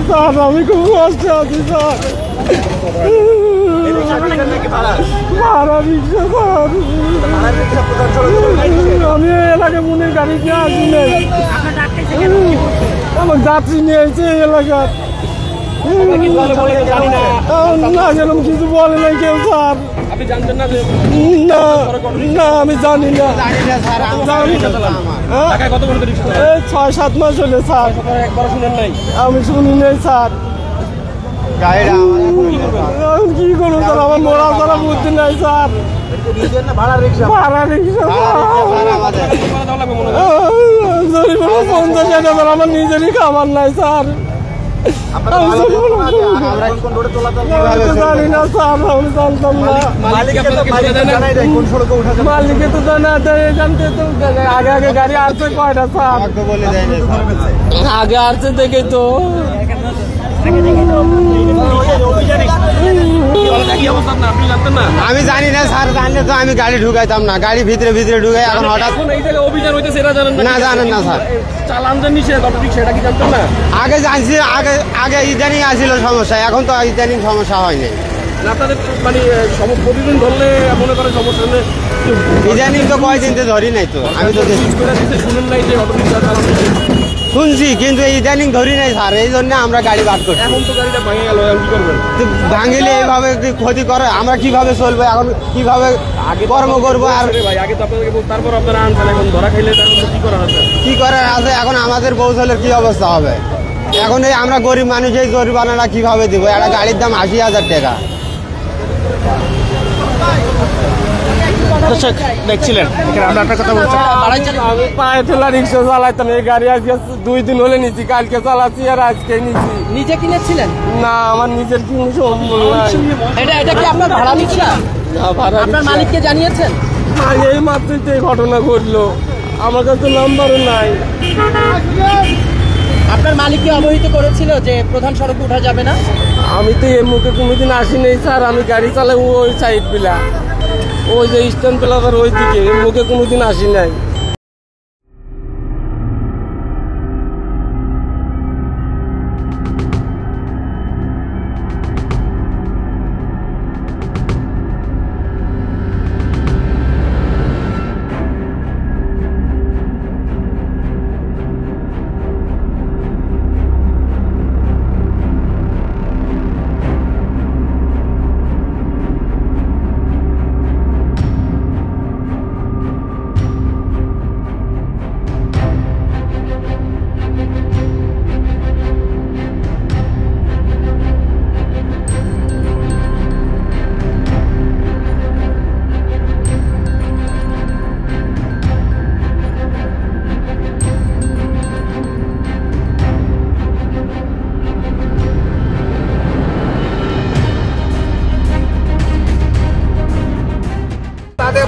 Sir আমি খুব কষ্টে আছি স্যার। ভাড়া রিক্সা স্যার, আমি এলাকায় মনের গাড়ি নিয়ে আসি নাই, আমার যাত্রী নিয়ে এসে এলাকার না যেরকম কিছু বলে নাই কেউ স্যার। না না আমি জানি না, 6-7 মাস হলে স্যার। আমি শুনি নাই স্যার। কি করবো স্যার, আমার মোড়া ছাড়া বুদ্ধি নাই স্যার। ভাড়া রিক্সা 50,000 আমার নিজেরই খাবার নাই স্যার। জানি না স্যার, আমি জানতাম না। মালিকে তো জানা জানতে তো আগে আগে গাড়ি আসছে কয়টা স্যার, আগে আসছে দেখে তো। আমি জানি না স্যার, জানলে তো আমি গাড়ি ঢুকাইতাম না, গাড়ি ভিতরে ভিতরে ঢুকাই। এখন হঠাৎ অভিযান হইতেছে এরা জানেন না? জানেন না স্যার, চালান যে নিষেধ সেটা কি জানতেন না? আগে জানছি, আগে ইদানিং আসছিল সমস্যা, এখন তো ইদানিং সমস্যা হয়নি। আপনাদের মানে প্রতিদিন ধরলে মনে করেন সমস্যা নেই, ইদানিং তো কয়দিন তো ধরি নাই তো। আমি তো শুনেন নাই যে অটো রিক্সা শুনছি, কিন্তু ইদানিং ধরি নাই স্যার, এই জন্য আমরা গাড়ি বাদ করছি। এখন তো গাড়িটা ভেঙে গেল, কি করবেন? ভাঙিলে এইভাবে ক্ষতি করে আমরা কিভাবে চলবো, এখন কিভাবে কর্ম করবো? আর ভাই আগে তো আপনাদেরকে বলতে, তারপর আপনারা আনছেন, এখন ধরা খাইলে কি করার আছে? কি করার আছে? এখন আমাদের পৌঁছালে কি অবস্থা হবে? এখন এই আমরা গরিব মানুষ, এই জরিমানাটা কিভাবে দিব? একটা গাড়ির দাম 80,000 টাকা। দেখছিলেন আমি পায়ে ঠেলা রিক্সা চালাইতাম, এই গাড়ি আজকে 2 দিন হলে নিচ্ছি, কালকে চালাচ্ছি আর আজকে নিচ্ছি। নিজে কিনেছিলেন? না, আমার নিজের কিনে সম্ভব নাই। এটা কি আপনার ভাড়া রিক্সা? আপনার মালিককে জানিয়েছেন? এই মাত্রই তো এই ঘটনা ঘটলো, আমার কাছে নাম্বারও নাই। আপনার মালিককে অবহিত করেছিল যে প্রধান সড়কে উঠা যাবে না? আমি তো এই মুখে কোনোদিন আসি নাই স্যার, আমি গাড়ি চালাই ওই সাইড পিলা, ওই যে স্ট্যান্ড প্লাজার ওই দিকে, এর মুখে কোনোদিন আসি নাই।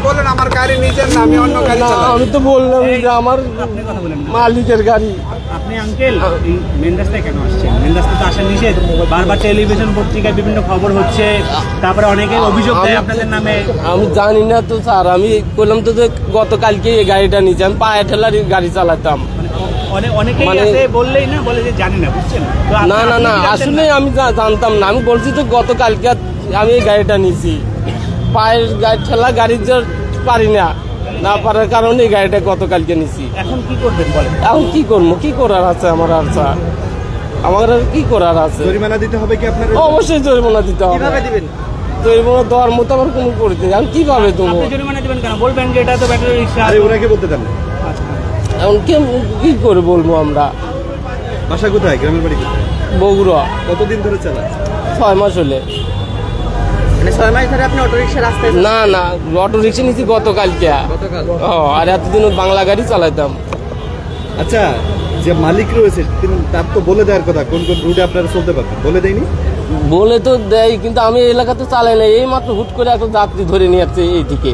বলেন আমার গাড়ি নিজের না, আমি অন্য গাড়ি চালাই। আমি তো বললাম যে আমার মালিকের গাড়ি। আপনি আঙ্কেল মেন রাস্তায় কেন আসছেন? মেন রাস্তায় তো আসা নিষেধ, বারবার টেলিভিশন পত্রিকায় বিভিন্ন খবর হচ্ছে, তারপরে অনেকে অভিযোগ দেয় আপনাদের নামে। আমি জানি না তো স্যার, আমি বললাম তো যে গতকালকে এই গাড়িটা নিয়েছি, আমি পায়ে ঠেলার গাড়ি চালাতাম। অনেকেই আছে বললেই না, বলে যে জানি না, বুঝছেন? না না না, আসলে আমি জানতাম না, আমি বলছি তো গতকালকে আমি এই গাড়িটা নিয়েছি, পায়ের গাড়ি ঠেলা গাড়ি পারি না পারার কারণে এই গাড়িটা গতকালকে নিছি। এখন কি করবেন বলেন? এখন কি করবো, কি করার আছে আমার? আর স্যার আমার আর কি করার আছে? জরিমানা দিতে হবে কি আপনার? অবশ্যই জরিমানা দিতে হবে। কিভাবে দিবেন? জরিমানা দেওয়ার মতো আমার কোনো পরিস্থিতি, আমি কিভাবে দেবো? জরিমানা দিবেন কেন? বলবেন যে এটা তো ব্যাটারি রিক্সা। আরে ওনাকে বলতে দেন না। এখন কি করে বলবো আমরা? বাসা কোথায়? গ্রামের বাড়ি কোথায়? বগুড়া। কতদিন ধরে চালায়? 6 মাস হলে। মানে 6 মাস ধরে আপনি অটো রিক্সা রাস্তায়? না না, অটো রিক্সা নিয়েছি গতকালকে। আর এতদিন বাংলা গাড়ি চালাইতাম। আচ্ছা, যে মালিক রয়েছে তার তো বলে দেওয়ার কথা কোন কোন রুটে আপনারা চলতে পারবেন, বলে দেয়নি? বলে তো দেয়, কিন্তু আমি এলাকাতে চালাই না, এই মাত্র হুট করে একটা যাত্রী ধরে নিয়ে আসছে এইদিকে।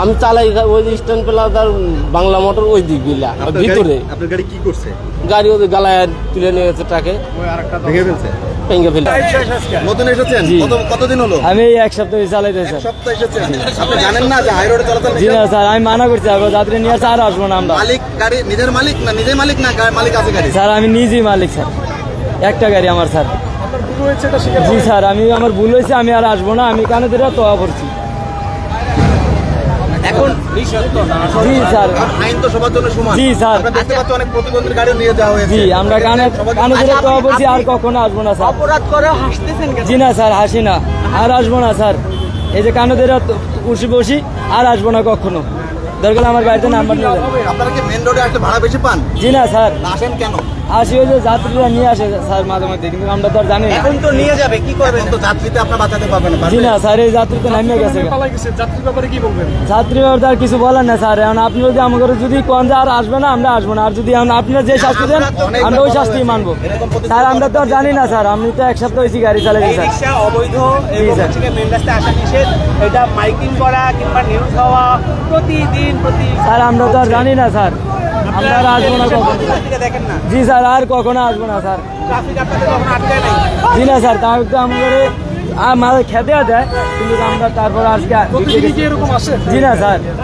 আমি চালাই ওই স্ট্যান্ড প্লাজার বাংলা মোটর ওই দিক গুলা ভিতরে। আপনার গাড়ি কি করছে? গাড়ি ওদের গালায় তুলে নিয়ে গেছে ট্রাকে, ভেঙে ফেলছে। নতুন এসেছেন? কতদিন হলো? আমি 1 সপ্তাহ চালাইতেছি। 1 সপ্তাহ এসেছেন? আপনি জানেন না যে হাই রোডে চলাচল? জি না স্যার, আমি মানা করছি, যাত্রী নিয়ে আর আসবো না আমরা। মালিক গাড়ি নিজের মালিক না নিজের মালিক না মালিক আছে গাড়ি? স্যার আমি নিজেই মালিক স্যার। একটা গাড়ি আমার স্যার। আপনার ভুল হয়েছে এটা স্বীকার জি করেন? স্যার, আমার ভুল হয়েছে, আমি আর আসবো না, আমি কানে ধরে তোয়া করছি। এখন জি স্যার, আইন তো সবার জন্য সমান। জি স্যার। আমরা দেখতে পাচ্ছি অনেক প্রতিবন্ধীর গাড়িও নিয়ে যাওয়া হয়েছে। জি, আমরা কানে ধরে তোয়া করছি, আর কখনো আসবো না স্যার। অপরাধ করে হাসতেছেন কেন? জি না স্যার, হাসি না, আর আসবো না স্যার। এই যে কানে ধরে বসি, আর আসবো না কখনো। দরকার আমার গাড়িতে নাম্বার নিয়ে যান। আপনারা কি মেন রোডে আসলে ভাড়া বেশি পান? জি না স্যার, আসেন কেন? আসি ওই যে যাত্রীরা নিয়ে আসে স্যার মাঝে মধ্যে, কিন্তু আমরা তো আর জানি না। এখন তো নিয়ে যাবে, কি করবেন? তো যাত্রীতে আপনারা বাঁচাতে পারবেন না। জি না স্যার, এই যাত্রী তো নামিয়ে গেছে। পালাই গেছে, যাত্রীর ব্যাপারে কি বলবেন? ছাত্রী ব্যাপারে আর কিছু বলার না স্যার। এখন আপনি যদি আমাকে যদি কোন যে আর আসবে না, আমরা আসবো না। আর যদি আপনারা যে শাস্তি দেন, আমরা ওই শাস্তি মানবো স্যার। আমরা তো আর জানি না স্যার, আমি তো এক সপ্তাহ হয়েছি গাড়ি চালাইছি এই স্যার। রিক্সা অবৈধ এবং স্যার। হচ্ছে মেন রাস্তায় আসা নিষেধ, এটা মাইকিং করা কিংবা নিউজ হওয়া প্রতিদিন স্যার আমরা তো আর জানি না স্যার, আমরা আর আসবো না কখনো। দেখেন না, জি স্যার, আর কখনো আসবো না স্যার। ট্রাফিক আপনাদের কখনো আটকায় নাই। জি না স্যার, তাও তো আমাদের খেতে দেয়, কিন্তু আমরা তারপর আজকে প্রতিদিনই কি এরকম আসে? জি না স্যার।